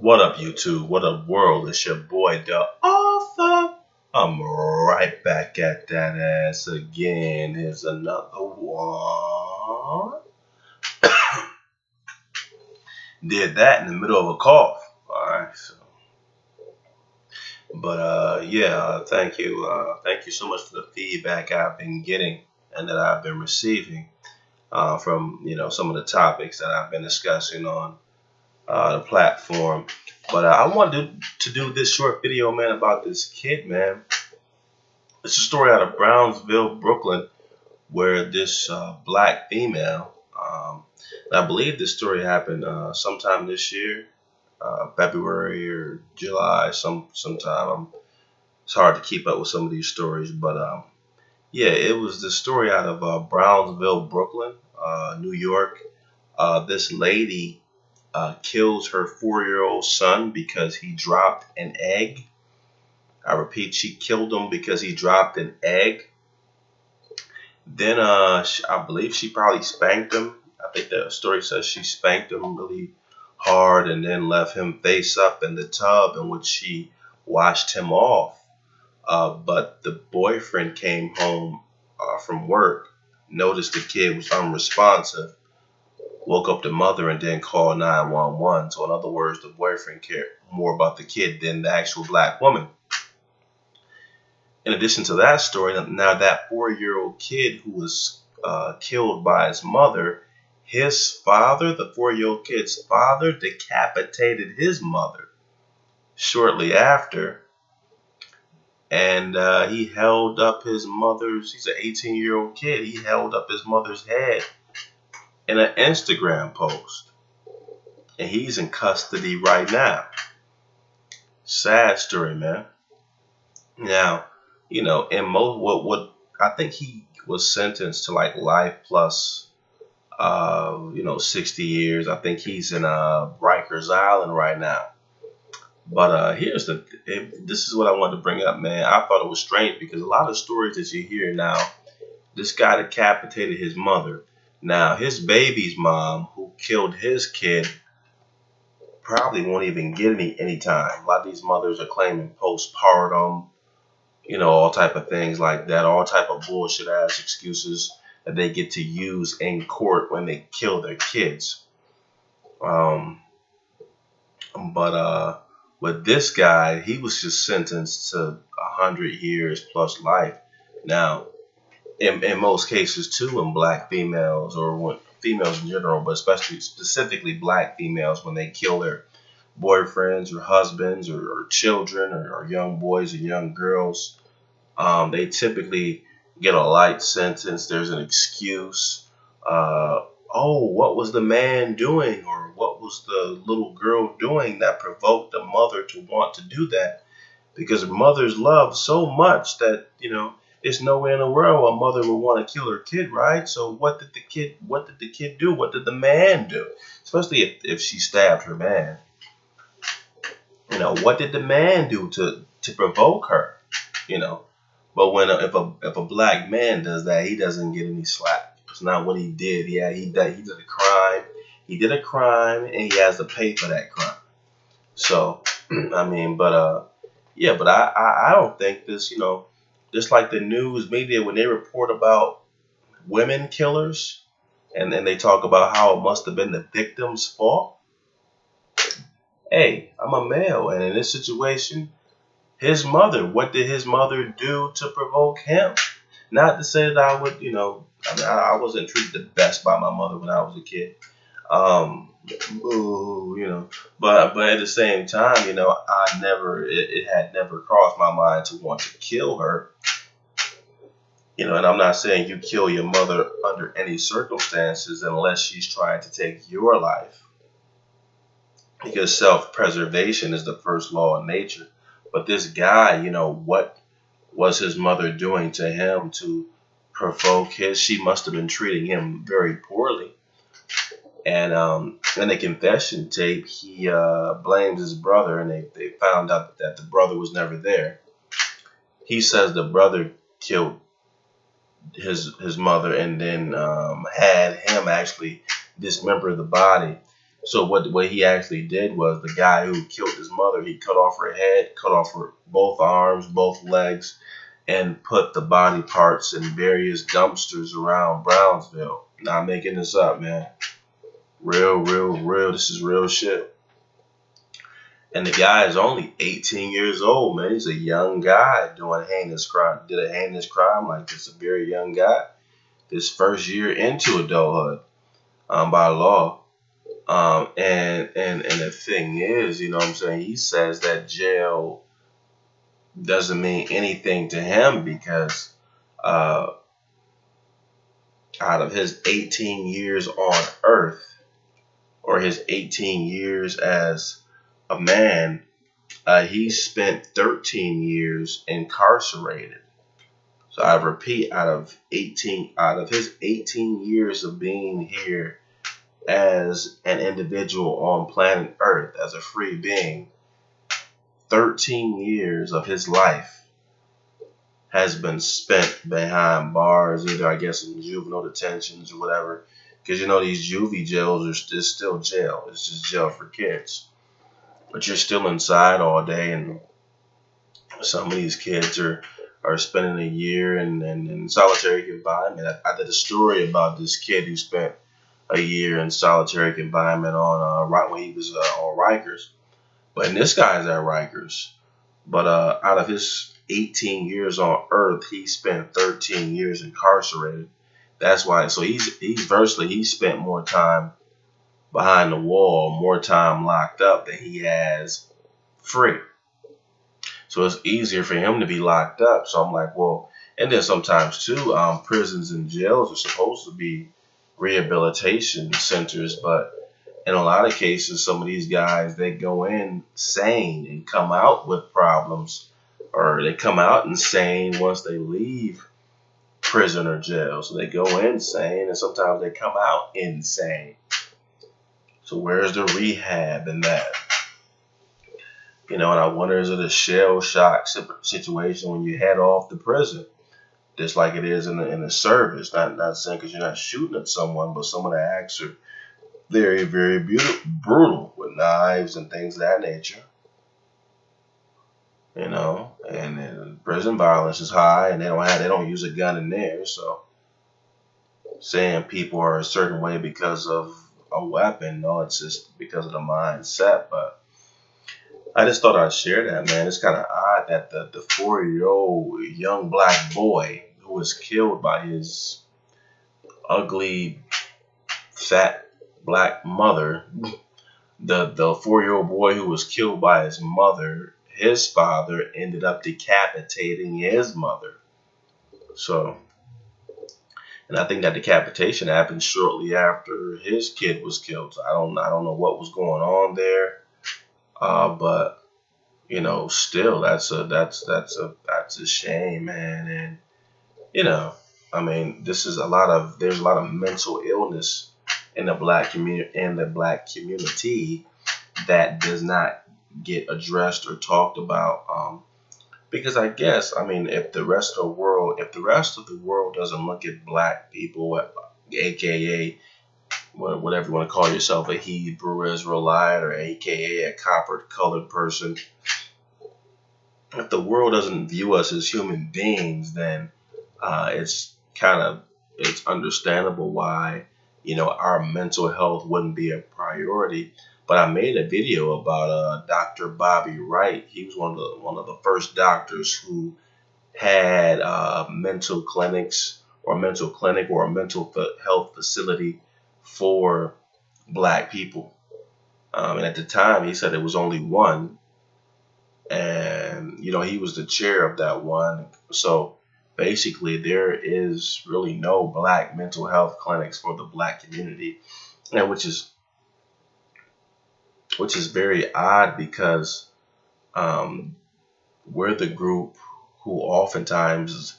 What up, YouTube? What up, world? It's your boy, the author. I'm right back at that ass again. Here's another one. Did that in the middle of a cough. Alright, so. But, yeah, thank you. Thank you so much for the feedback I've been getting and that I've been receiving from, some of the topics that I've been discussing on the platform. But I wanted to do this short video, man, about this kid, man. It's a story out of Brownsville, Brooklyn, where this black female, I believe this story happened sometime this year, February or July, sometime. It's hard to keep up with some of these stories, but yeah, it was the story out of Brownsville, Brooklyn, New York. This lady kills her 4-year-old son because he dropped an egg. I repeat, she killed him because he dropped an egg. Then I believe she probably spanked him. I think the story says she spanked him really hard and then left him face up in the tub in which she washed him off. But the boyfriend came home from work, noticed the kid was unresponsive, woke up the mother and then called 911. So in other words, the boyfriend cared more about the kid than the actual black woman. In addition to that story, now that 4-year-old kid who was killed by his mother, his father, the 4-year-old kid's father, decapitated his mother shortly after. And he held up his mother's, he's an 18-year-old kid, he held up his mother's head in an Instagram post, and he's in custody right now. Sad story, man. Now, in most what I think he was sentenced to like life plus 60 years. I think he's in Rikers Island right now. But this is what I wanted to bring up, man. I thought it was strange because a lot of stories that you hear now, this guy decapitated his mother. Now, his baby's mom, who killed his kid, probably won't even get any time. A lot of these mothers are claiming postpartum, all type of things like that, all type of bullshit ass excuses that they get to use in court when they kill their kids. But with this guy, he was just sentenced to 100 years plus life. Now, in most cases too, when black females or when females in general, but specifically black females, when they kill their boyfriends or husbands or children or young boys and young girls, they typically get a light sentence. There's an excuse. Oh, what was the man doing, or what was the little girl doing that provoked the mother to want to do that? Because mothers love so much that there's no way in the world a mother would want to kill her kid, right? So what did the kid do? What did the man do? Especially if she stabbed her man. What did the man do to provoke her? But if a black man does that, he doesn't get any slack. It's not what he did. Yeah, he did a crime. He did a crime, and he has to pay for that crime. So yeah, but I don't think this, just like the news media, when they report about women killers and then they talk about how it must have been the victim's fault. Hey, I'm a male, and in this situation, his mother, what did his mother do to provoke him? Not to say that I would, I wasn't treated the best by my mother when I was a kid. But at the same time, it had never crossed my mind to want to kill her. And I'm not saying you kill your mother under any circumstances unless she's trying to take your life. Because self-preservation is the first law of nature. But this guy, what was his mother doing to him to provoke she must have been treating him very poorly. And in the confession tape, he blames his brother, and they found out that the brother was never there. He says the brother killed his mother and then had him actually dismember the body. So what he actually did was, the guy who killed his mother, he cut off her head, cut off her both arms, both legs, and put the body parts in various dumpsters around Brownsville. Not making this up, man. Real, real, real. This is real shit. And the guy is only 18 years old, man. He's a young guy doing heinous crime. Did a heinous crime like this. A very young guy. His first year into adulthood, by law. And the thing is, you know what I'm saying, he says that jail doesn't mean anything to him because out of his 18 years on earth, or his 18 years as a man, he spent 13 years incarcerated. So I repeat, out of his 18 years of being here as an individual on planet Earth, as a free being, 13 years of his life has been spent behind bars, either I guess in juvenile detentions or whatever. Because you know these juvie jails is still jail. It's just jail for kids. But you're still inside all day, and some of these kids are spending a year in solitary confinement. I did a story about this kid who spent a year in solitary confinement on right when he was on Rikers. But and this guy's at Rikers. But out of his 18 years on Earth, he spent 13 years incarcerated. That's why. So he spent more time behind the wall, more time locked up than he has free. So it's easier for him to be locked up. So I'm like, well, and then sometimes too, prisons and jails are supposed to be rehabilitation centers, but in a lot of cases, some of these guys, they go in sane and come out with problems, or they come out insane once they leave prison or jail. So they go in sane, and sometimes they come out insane. So where's the rehab in that? You know, and I wonder, is it a shell shock situation when you head off to prison, just like it is in the service? Not saying because you're not shooting at someone, but some of the acts are very, very brutal with knives and things of that nature. You know, and prison violence is high, and they don't use a gun in there. So saying people are a certain way because of a weapon, no, it's just because of the mindset. But I just thought I'd share that, man. It's kind of odd that the 4-year-old young black boy who was killed by his ugly, fat black mother, the 4-year-old boy who was killed by his mother, his father ended up decapitating his mother. So, and I think that decapitation happened shortly after his kid was killed. So I don't know what was going on there, but you know, still that's a shame, man. And you know, I mean, there's a lot of mental illness in the black community that does not get addressed or talked about, because I guess, I mean, if the rest of the world doesn't look at black people, aka whatever you want to call yourself, a Hebrew Israelite, or aka a copper colored person, if the world doesn't view us as human beings, then it's understandable why, you know, our mental health wouldn't be a priority. But I made a video about Dr. Bobby Wright. He was one of the first doctors who had mental clinics, or a mental clinic, or a mental health facility for black people. And at the time, he said it was only one, and you know, he was the chair of that one. So basically, there is really no black mental health clinics for the black community, and which is very odd, because we're the group who oftentimes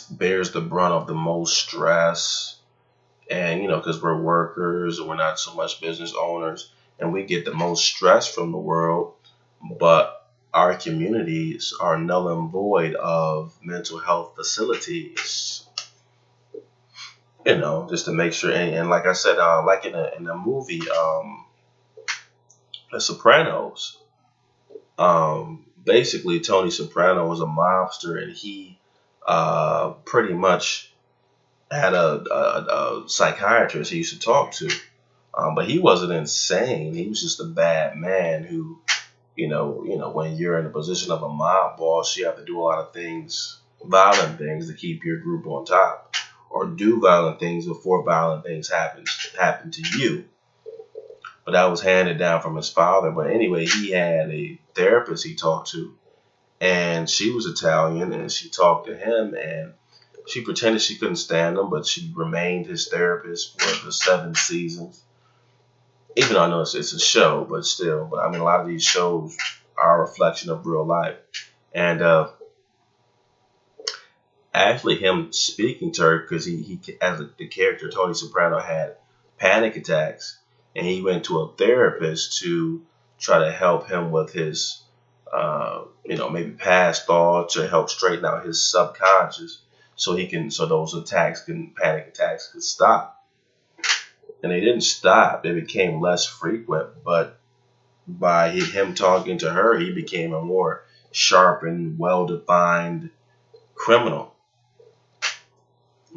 bears the brunt of the most stress, and you know, because we're workers and we're not so much business owners, and we get the most stress from the world, but our communities are null and void of mental health facilities. just to make sure. And like I said, like in the movie, The Sopranos, basically Tony Soprano was a mobster, and he pretty much had a psychiatrist he used to talk to. But he wasn't insane. He was just a bad man who, when you're in a position of a mob boss, you have to do a lot of things, violent things, to keep your group on top, or do violent things before violent things happen to you. But that was handed down from his father. But anyway, he had a therapist he talked to, and she was Italian, and she talked to him, and she pretended she couldn't stand him, but she remained his therapist for the 7 seasons. Even though I know it's a show, but still. But I mean, a lot of these shows are a reflection of real life. And actually, him speaking to her, because he as the character Tony Soprano had panic attacks, and he went to a therapist to try to help him with his, maybe past thoughts, or help straighten out his subconscious, so those panic attacks could stop. And they didn't stop; they became less frequent. But by him talking to her, he became a more sharpened, well-defined criminal,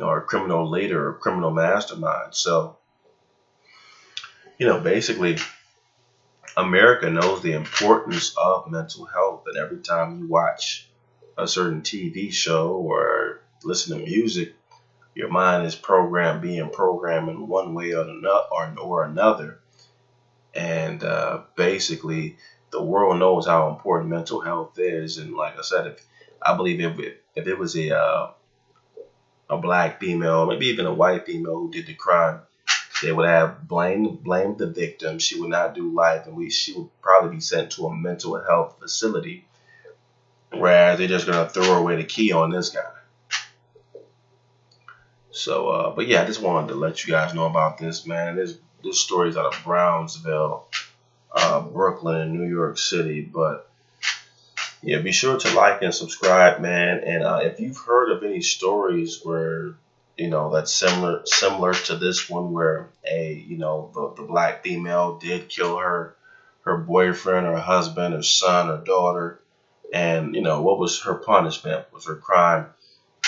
or a criminal leader, or criminal mastermind. So, basically, America knows the importance of mental health, and every time you watch a certain TV show or listen to music, your mind is being programmed in one way or another. And basically, the world knows how important mental health is. And like I said, I believe if it was a black female, maybe even a white female who did the crime, they would have blamed the victim. She would not do life, and she would probably be sent to a mental health facility. Whereas they're just gonna throw away the key on this guy. So, but yeah, I just wanted to let you guys know about this, man. This story is out of Brownsville, Brooklyn, New York City. But yeah, be sure to like and subscribe, man. And if you've heard of any stories where that's similar to this one, where the black female did kill her boyfriend or husband or son or daughter, and what was her punishment? Was her crime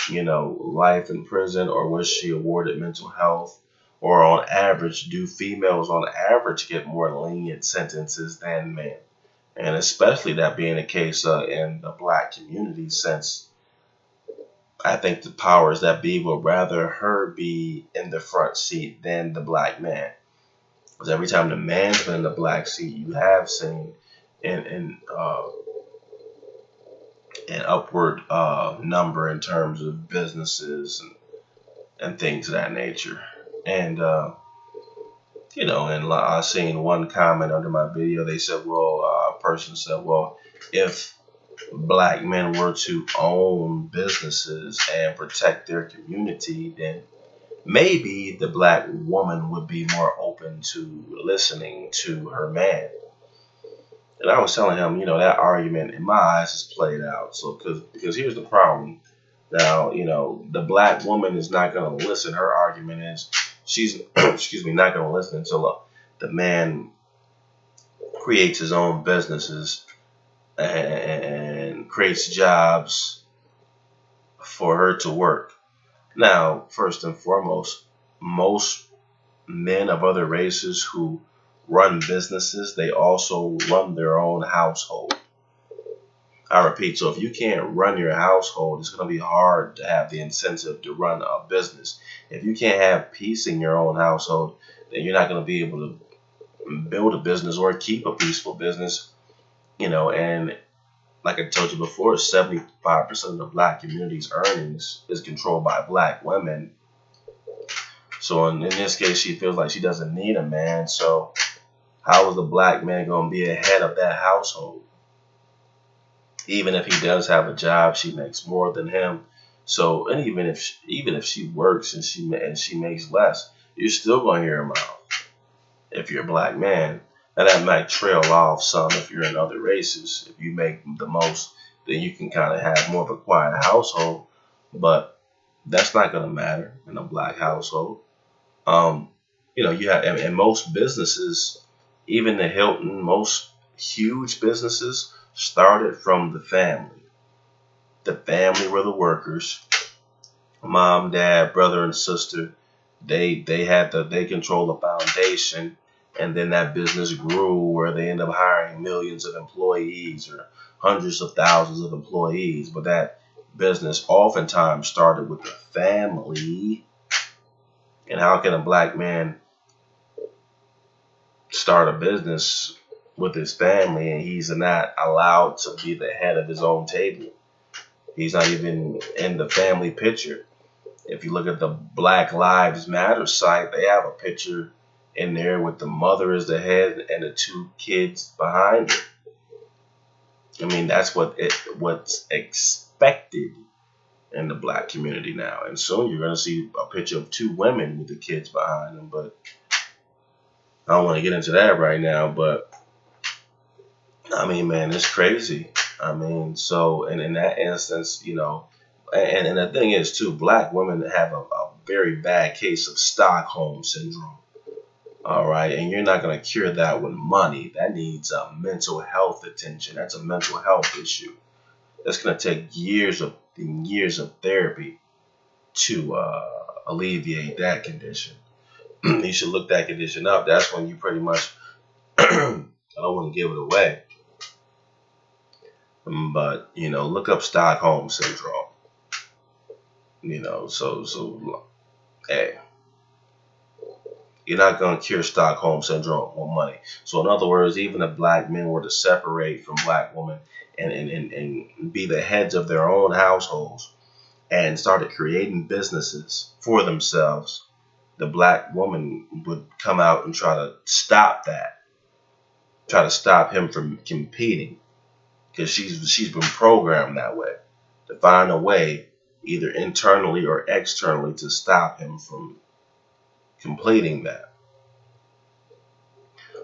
life in prison, or was she awarded mental health? Or on average, do females on average get more lenient sentences than men? And especially that being the case in the black community, since I think the powers that be would rather her be in the front seat than the black man. Because every time the man's been in the black seat, you have seen an upward number in terms of businesses and things of that nature. And and I seen one comment under my video. They said, a person said, well, if black men were to own businesses and protect their community, then maybe the black woman would be more open to listening to her man. And I was telling him, that argument in my eyes is played out. So, because here's the problem. Now, the black woman is not going to listen. Her argument is she's, not going to listen until the man creates his own businesses and creates jobs for her to work. Now, first and foremost, most men of other races who run businesses, they also run their own household. I repeat, so if you can't run your household, it's going to be hard to have the incentive to run a business. If you can't have peace in your own household, then you're not going to be able to build a business or keep a peaceful business. And like I told you before, 75% of the black community's earnings is controlled by black women. So in this case, she feels like she doesn't need a man. So how is the black man going to be ahead of that household? Even if he does have a job, she makes more than him. So, and even if she works and she makes less, you're still going to hear her mouth if you're a black man. Now that might trail off some if you're in other races. If you make the most, then you can kind of have more of a quiet household. But That's not going to matter in a black household. Um, you have in most businesses, even the Hilton, most huge businesses started from the family. The family were the workers. Mom, dad, brother, and sister. They control the foundation, and then that business grew where they end up hiring millions of employees or hundreds of thousands of employees. But that business oftentimes started with the family. And how can a black man start a business with his family and he's not allowed to be the head of his own table? He's not even in the family picture. If you look at the Black Lives Matter site, they have a picture in there with the mother as the head and the two kids behind her. I mean, that's what's expected in the black community now. And soon you're going to see a picture of two women with the kids behind them. But I don't want to get into that right now. But I mean, man, it's crazy. I mean, so, and in that instance, and the thing is, too, black women have a very bad case of Stockholm syndrome. All right. And you're not going to cure that with money. That needs mental health attention. That's a mental health issue. That's going to take years of therapy to alleviate that condition. You should look that condition up. That's when you pretty much, I don't want to give it away. But, look up Stockholm syndrome. So, hey, you're not going to cure Stockholm syndrome with money. So, in other words, even if black men were to separate from black women and be the heads of their own households and started creating businesses for themselves, the black woman would come out and try to stop that, try to stop him from competing, because she's been programmed that way, to find a way either internally or externally to stop him from completing that.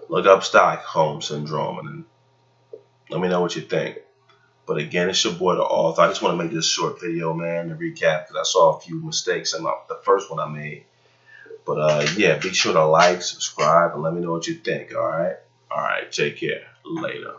Look up Stockholm syndrome and let me know what you think. But again, it's your boy, the author. I just want to make this short video, man, to recap, because I saw a few mistakes in the first one I made. But yeah, be sure to like, subscribe, and let me know what you think. All right, take care. Later.